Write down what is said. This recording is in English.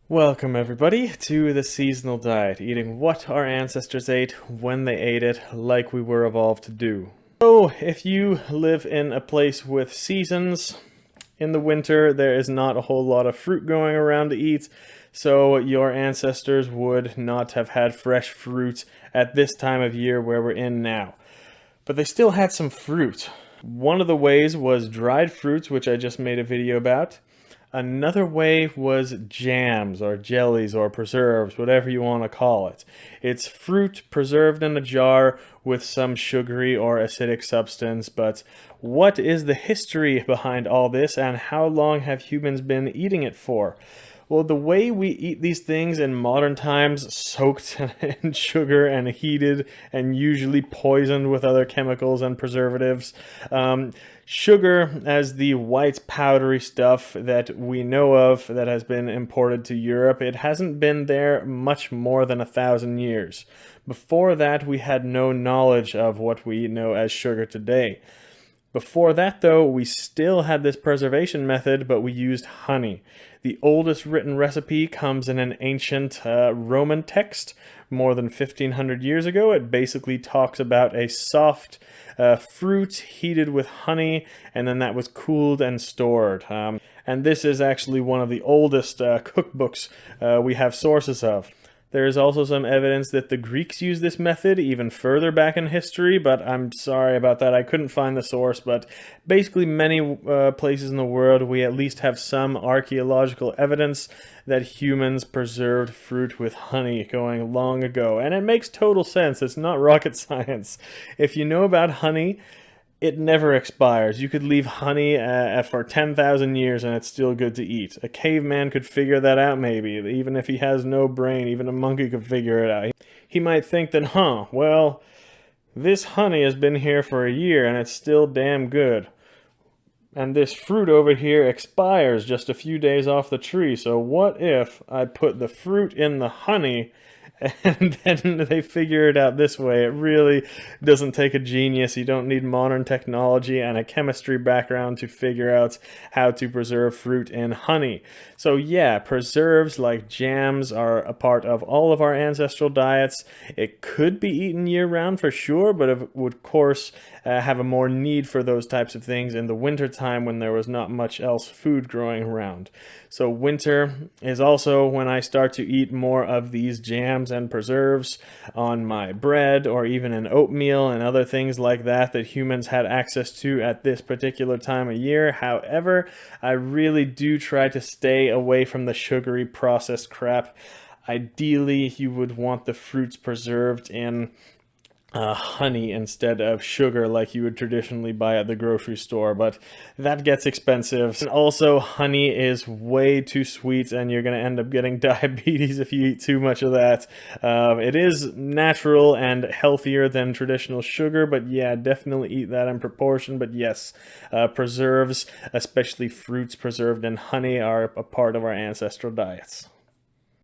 Welcome everybody to the seasonal diet, eating what our ancestors ate when they ate it, like we were evolved to do. So if you live in a place with seasons, in the winter there is not a whole lot of fruit going around to eat, so your ancestors would not have had fresh fruit at this time of year where we're in now. But they still had some fruit. One of the ways was dried fruits, which I just made a video about. Another way was jams or jellies or preserves, whatever you want to call it. It's fruit preserved in a jar with some sugary or acidic substance, but what is the history behind all this and how long have humans been eating it for? Well, the way we eat these things in modern times, soaked in sugar and heated and usually poisoned with other chemicals and preservatives. Sugar as the white powdery stuff that we know of that has been imported to Europe, it hasn't been there much more than 1,000 years. Before that, we had no knowledge of what we know as sugar today. Before that, though, we still had this preservation method, but we used honey. The oldest written recipe comes in an ancient Roman text more than 1,500 years ago. It basically talks about a soft fruit heated with honey, and then that was cooled and stored. And this is actually one of the oldest cookbooks we have sources of. There is also some evidence that the Greeks used this method even further back in history, but I'm sorry about that. I couldn't find the source, but basically many places in the world we at least have some archaeological evidence that humans preserved fruit with honey going long ago. And it makes total sense. It's not rocket science. If you know about honey, it never expires. You could leave honey for 10,000 years and it's still good to eat. A caveman could figure that out maybe, even if he has no brain. Even a monkey could figure it out. He might think that, well, this honey has been here for a year and it's still damn good. And this fruit over here expires just a few days off the tree, so what if I put the fruit in the honey and then they figure it out this way? It really doesn't take a genius. You don't need modern technology and a chemistry background to figure out how to preserve fruit in honey. So yeah, preserves like jams are a part of all of our ancestral diets. It could be eaten year-round for sure, but it would, of course, have a more need for those types of things in the winter time when there was not much else food growing around. So winter is also when I start to eat more of these jams and preserves on my bread or even in oatmeal and other things like that that humans had access to at this particular time of year. However, I really do try to stay away from the sugary processed crap. Ideally, you would want the fruits preserved in honey instead of sugar like you would traditionally buy at the grocery store, but that gets expensive. And also, honey is way too sweet and you're going to end up getting diabetes if you eat too much of that. It is natural and healthier than traditional sugar, but yeah, definitely eat that in proportion. But yes, preserves, especially fruits preserved in honey, are a part of our ancestral diets.